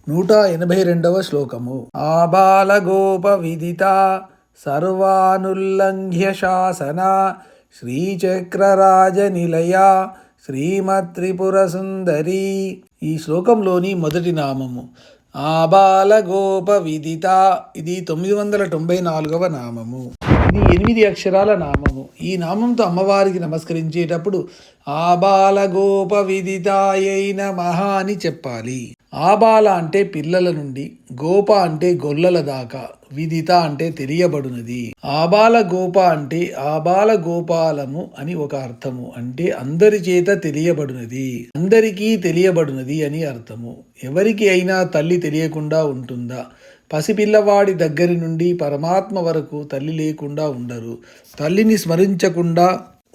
182వ శ్లోకము. ఆబాలగోప విదిత సర్వానుల్లంఘ్య శాసన శ్రీచక్రరాజ నిలయ శ్రీమత్రిపుర సుందరి. ఈ శ్లోకంలోని మొదటి నామము ఆబాలగోప విదిత. ఇది 994వ నామము. ఇది 8 అక్షరాల నామము. ఈ నామంతో అమ్మవారికి నమస్కరించేటప్పుడు ఆబాలగోప విదితాయై నమః అని చెప్పాలి. ఆబాల అంటే పిల్లల నుండి, గోప అంటే గొల్లల దాకా, విదిత అంటే తెలియబడునది. ఆబాల గోప అంటే ఆబాల గోపాలము అని ఒక అర్థము. అంటే అందరి చేత తెలియబడునది, అందరికీ తెలియబడునది అని అర్థము. ఎవరికి అయినా తల్లి తెలియకుండా ఉంటుందా? పసిపిల్లవాడి దగ్గరి నుండి పరమాత్మ వరకు తల్లి లేకుండా ఉండరు, తల్లిని స్మరించకుండా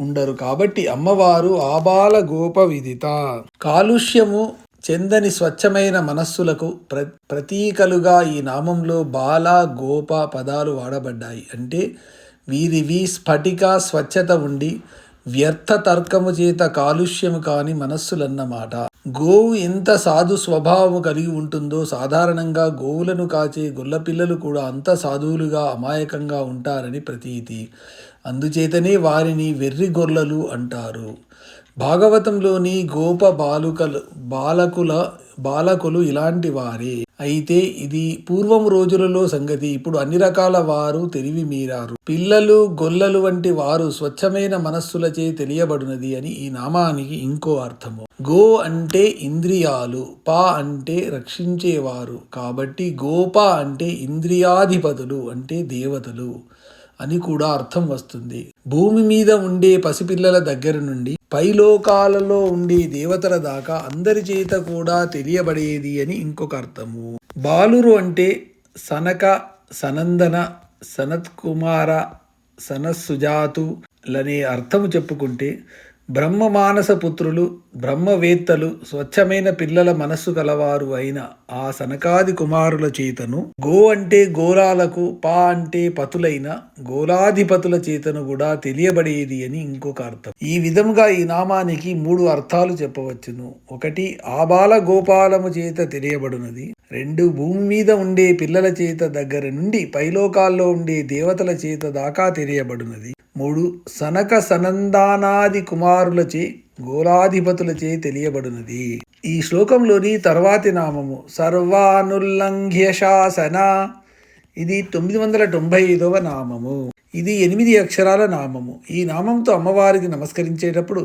ఉండరు. కాబట్టి అమ్మవారు ఆబాల గోప విదిత. కాలుష్యము చెందని స్వచ్ఛమైన మనస్సులకు ప్రతీకలుగా ఈ నామంలో బాల, గోప పదాలు వాడబడ్డాయి. అంటే వీరివి స్ఫటిక స్వచ్ఛత ఉండి వ్యర్థ తర్కము చేత కాలుష్యము కాని మనస్సులన్నమాట. గోవు ఎంత సాధు స్వభావము కలిగి ఉంటుందో సాధారణంగా గోవులను కాచే గొల్లపిల్లలు కూడా అంత సాధువులుగా అమాయకంగా ఉంటారని ప్రతీతి. అందుచేతనే వారిని వెర్రి గొర్రెలు అంటారు. భాగవతంలోని గోప బాలకులు ఇలాంటి వారే. అయితే ఇది పూర్వం రోజులలో సంగతి. ఇప్పుడు అన్ని రకాల వారు తెలివి మీరారు. పిల్లలు, గొల్లలు వంటి వారు స్వచ్ఛమైన మనస్సులచే తెలియబడినది అని ఈ నామానికి ఇంకో అర్థము. గో అంటే ఇంద్రియాలు, పా అంటే రక్షించేవారు. కాబట్టి గోప అంటే ఇంద్రియాధిపతులు అంటే దేవతలు అని కూడా అర్థం వస్తుంది. భూమి మీద ఉండే పసిపిల్లల దగ్గర నుండి పైలోకాలలో ఉండే దేవతల దాకా అందరి చేత కూడా తెలియబడేది అని ఇంకొక అర్థము. బాలురు అంటే సనక, సనందన, సనత్కుమార, సనత్సుజాతు లనే అర్థము చెప్పుకుంటే బ్రహ్మ మానస పుత్రులు, బ్రహ్మవేత్తలు, స్వచ్ఛమైన పిల్లల మనస్సు కలవారు అయిన ఆ సనకాది కుమారుల చేతను, గో అంటే గోరాలకు, పా అంటే పతులైన గోలాధిపతుల చేతను కూడా తెలియబడేది అని ఇంకొక అర్థం. ఈ విధంగా ఈ నామానికి 3 అర్థాలు చెప్పవచ్చును. 1 ఆబాల గోపాలము చేత తెలియబడునది. 2 భూమి మీద ఉండే పిల్లల చేత దగ్గర నుండి పైలోకాల్లో ఉండే దేవతల చేత దాకా తెలియబడునది. 3 సనక సనందానాది కుమారులచే గోలాధిపతులచే తెలియబడినది. ఈ శ్లోకంలోని తర్వాతి నామము సర్వానుల్లంఘ్య శాసన. ఇది 995వ నామము. ఇది 8 అక్షరాల నామము. ఈ నామంతో అమ్మవారికి నమస్కరించేటప్పుడు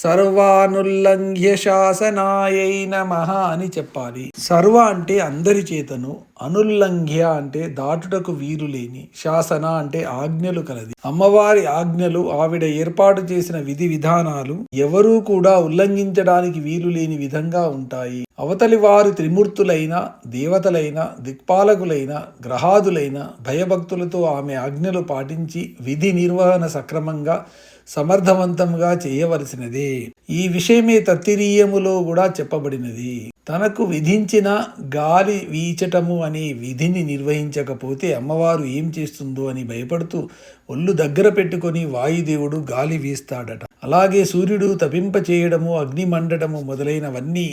సర్వానుల్లంఘ్య శాసనాయై నమః అని చెప్పాలి. సర్వ అంటే అందరి చేతను, అనుల్లంఘ్య అంటే దాటుటకు వీలు లేని, శాసన అంటే ఆజ్ఞలు కలది. అమ్మవారి ఆజ్ఞలు, ఆవిడ ఏర్పాటు చేసిన విధి విధానాలు ఎవరూ కూడా ఉల్లంఘించడానికి వీలు లేని విధంగా ఉంటాయి. అవతలి వారు త్రిమూర్తులైన, దేవతలైన, దిక్పాలకులైన, గ్రహాదులైన భయభక్తులతో ఆమె ఆజ్ఞలు పాటించి విధి నిర్వహణ సక్రమంగా సమర్థవంతంగా చేయవలసినదే. ఈ విషయమే తత్తిరీయములో కూడా చెప్పబడినది. తనకు విధించిన గాలి వీచటము అనే విధిని నిర్వహించకపోతే అమ్మవారు ఏం చేస్తుందో అని భయపడుతూ ఒళ్ళు దగ్గర పెట్టుకొని వాయుదేవుడు గాలి వీస్తాడట. అలాగే సూర్యుడు తపింపచేయడము, అగ్ని మండటము మొదలైనవన్నీ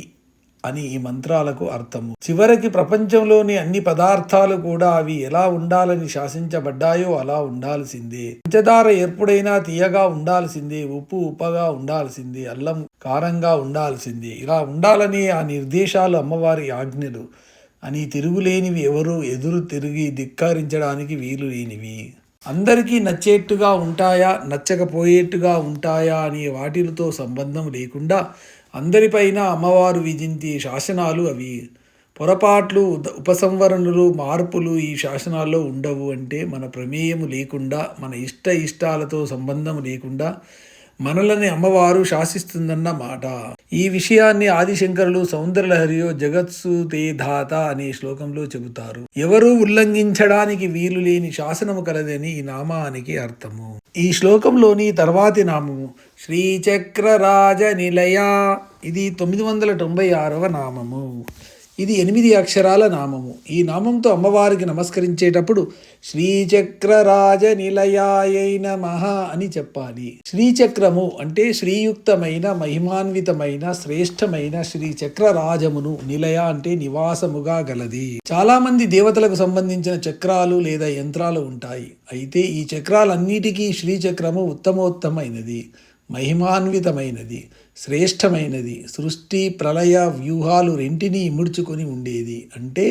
అని ఈ మంత్రాలకు అర్థము. చివరికి ప్రపంచంలోని అన్ని పదార్థాలు కూడా అవి ఎలా ఉండాలని శాసించబడ్డాయో అలా ఉండాల్సిందే. పంచదార ఎప్పుడైనా తీయగా ఉండాల్సిందే, ఉప్పు ఉప్పగా ఉండాల్సిందే, అల్లం కారంగా ఉండాల్సిందే. ఇలా ఉండాలని ఆ నిర్దేశాలు అమ్మవారి ఆజ్ఞలు అని తిరుగులేనివి, ఎవరు ఎదురు తిరిగి ధిక్కరించడానికి వీలు లేనివి. అందరికీ నచ్చేట్టుగా ఉంటాయా, నచ్చకపోయేట్టుగా ఉంటాయా అనే వాటిలతో సంబంధం లేకుండా అందరిపైన అమ్మవారు విధించే శాసనాలు అవి. పొరపాట్లు, ఉపసంహరణలు, మార్పులు ఈ శాసనాల్లో ఉండవు. అంటే మన ప్రమేయము లేకుండా, మన ఇష్టాలతో సంబంధం లేకుండా మనలని అమ్మవారు శాసిస్తుందన్న మాట. ఈ విషయాన్ని ఆదిశంకరులు సౌందర్యలహరిలో జగత్సుతే ధాత అనే శ్లోకంలో చెబుతారు. ఎవరూ ఉల్లంఘించడానికి వీలు లేని శాసనము కలదని ఈ నామానికి అర్థము. ఈ శ్లోకంలోని తర్వాతి నామము శ్రీచక్రరాజ నిలయ. ఇది 996వ నామము. ఇది 8 అక్షరాల నామము. ఈ నామంతో అమ్మవారికి నమస్కరించేటప్పుడు శ్రీచక్రరాజ నిలయాయై నమః అని చెప్పాలి. శ్రీచక్రము అంటే శ్రీయుక్తమైన, మహిమాన్వితమైన, శ్రేష్టమైన శ్రీచక్రరాజమును, నిలయ అంటే నివాసముగా గలది. చాలా మంది దేవతలకు సంబంధించిన చక్రాలు లేదా యంత్రాలు ఉంటాయి. అయితే ఈ చక్రాలన్నిటికీ శ్రీచక్రము ఉత్తమోత్తమైనది, మహిమాన్వితమైనది, శ్రేష్టమైనది. సృష్టి ప్రళయ వ్యూహాలు రెంటినీ ఇముడ్చుకొని ఉండేది. అంటే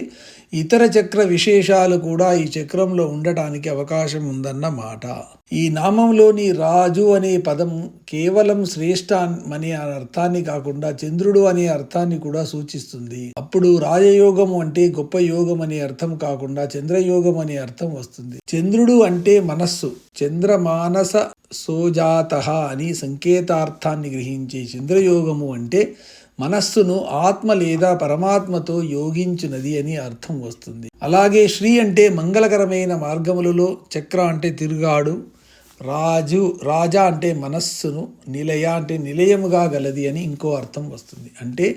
ఇతర చక్ర విశేషాలు కూడా ఈ చక్రంలో ఉండటానికి అవకాశం ఉందన్న మాట. ఈ నామంలోని రాజు అనే పదం కేవలం శ్రేష్ఠ అనే అర్థాన్ని కాకుండా చంద్రుడు అనే అర్థాన్ని కూడా సూచిస్తుంది. అప్పుడు రాజయోగము అంటే గొప్ప యోగం అనే అర్థం కాకుండా చంద్రయోగం అనే అర్థం వస్తుంది. చంద్రుడు అంటే మనస్సు, చంద్రమానస సోజాత అని సంకేతార్థాన్ని గ్రహించే చంద్రయోగము అంటే మనస్సును ఆత్మ లేదా పరమాత్మతో యోగించునది అని అర్థం వస్తుంది. అలాగే శ్రీ అంటే మంగళకరమైన మార్గములలో, చక్ర అంటే తిరుగాడు, రాజా అంటే మనస్సును, నిలయ అంటే నిలయముగా గలది అని ఇంకో అర్థం వస్తుంది. అంటే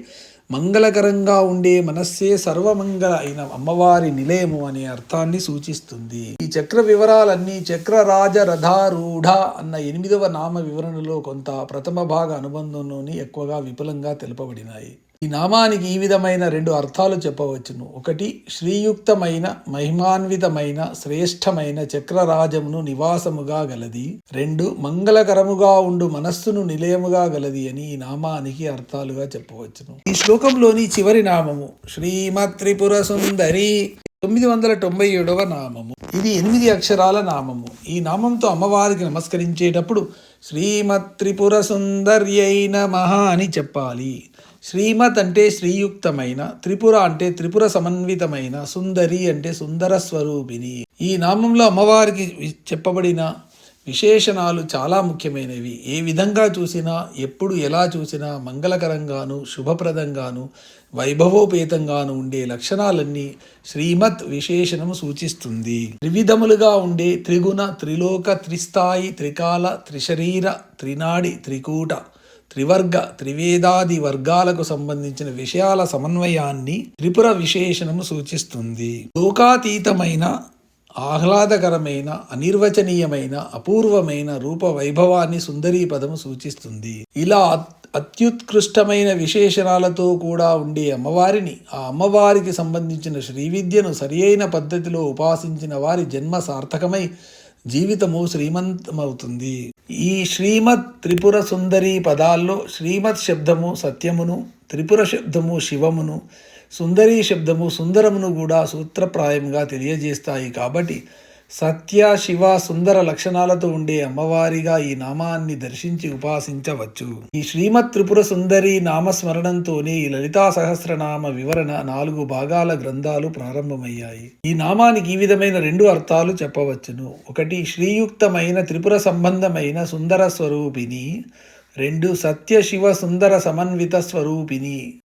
మంగళకరంగా ఉండే మనస్సే సర్వమంగళ అయిన అమ్మవారి నిలయము అనే అర్థాన్ని సూచిస్తుంది. ఈ చక్ర వివరాలన్నీ చక్రరాజ రథారూఢ అన్న 8వ నామ వివరణలో కొంత ప్రథమ భాగ అనుబంధంలోని ఎక్కువగా విపులంగా తెలుపబడినాయి. ఈ నామానికి ఈ విధమైన 2 అర్థాలు చెప్పవచ్చును. ఒకటి, శ్రీయుక్తమైన, మహిమాన్వితమైన, శ్రేష్టమైన చక్రరాజమును నివాసముగా గలది. 2, మంగళకరముగా ఉండు మనస్సును నిలయముగా గలది అని ఈ నామానికి అర్థాలుగా చెప్పవచ్చును. ఈ శ్లోకంలోని చివరి నామము శ్రీమత్ త్రిపుర సుందరి 997వ నామము. ఇది 8 అక్షరాల నామము. ఈ నామంతో అమ్మవారికి నమస్కరించేటప్పుడు శ్రీమత్ త్రిపుర సుందర్యై నమః అని చెప్పాలి. శ్రీమత్ అంటే శ్రీయుక్తమైన, త్రిపుర అంటే త్రిపుర సమన్వితమైన, సుందరి అంటే సుందర స్వరూపిణి. ఈ నామంలో అమ్మవారికి చెప్పబడిన విశేషణాలు చాలా ముఖ్యమైనవి. ఏ విధంగా చూసినా, ఎప్పుడు ఎలా చూసినా మంగళకరంగాను, శుభప్రదంగాను, వైభవోపేతంగాను ఉండే లక్షణాలన్నీ శ్రీమత్ విశేషణము సూచిస్తుంది. త్రివిధములుగా ఉండే త్రిగుణ, త్రిలోక, త్రిస్థాయి, త్రికాల, త్రిశరీర, త్రినాడి, త్రికూట, త్రివర్గ, త్రివేదాది వర్గాలకు సంబంధించిన విషయాల సమన్వయాన్ని త్రిపుర విశేషణము సూచిస్తుంది. లోకాతీతమైన, ఆహ్లాదకరమైన, అనిర్వచనీయమైన, అపూర్వమైన రూప వైభవాన్ని సుందరీ పదము సూచిస్తుంది. ఇలా అత్యుత్కృష్టమైన విశేషణాలతో కూడా ఉండే అమ్మవారిని, ఆ అమ్మవారికి సంబంధించిన శ్రీవిద్యను సరియైన పద్ధతిలో ఉపాసించిన వారి జన్మ సార్థకమై జీవితము శ్రీమంతమవుతుంది. ఈ శ్రీమత్ త్రిపుర సుందరి పదాల్లో శ్రీమత్ శబ్దము సత్యమును, త్రిపుర శబ్దము శివమును, సుందరీ శబ్దము సుందరమును కూడా సూత్రప్రాయంగా తెలియజేస్తాయి. కాబట్టి సత్య, శివ, సుందర లక్షణాలతో ఉండే అమ్మవారిగా ఈ నామాన్ని దర్శించి ఉపాసించవచ్చు. ఈ శ్రీమత్ త్రిపుర సుందరి నామస్మరణంతోనే ఈ లలితా సహస్రనామ వివరణ 4 భాగాల గ్రంథాలు ప్రారంభమయ్యాయి. ఈ నామానికి ఈ విధమైన 2 అర్థాలు చెప్పవచ్చును. ఒకటి, శ్రీయుక్తమైన, త్రిపుర సంబంధమైన సుందర స్వరూపిణి. 2, సత్య, శివ, సుందర సమన్విత స్వరూపిణి.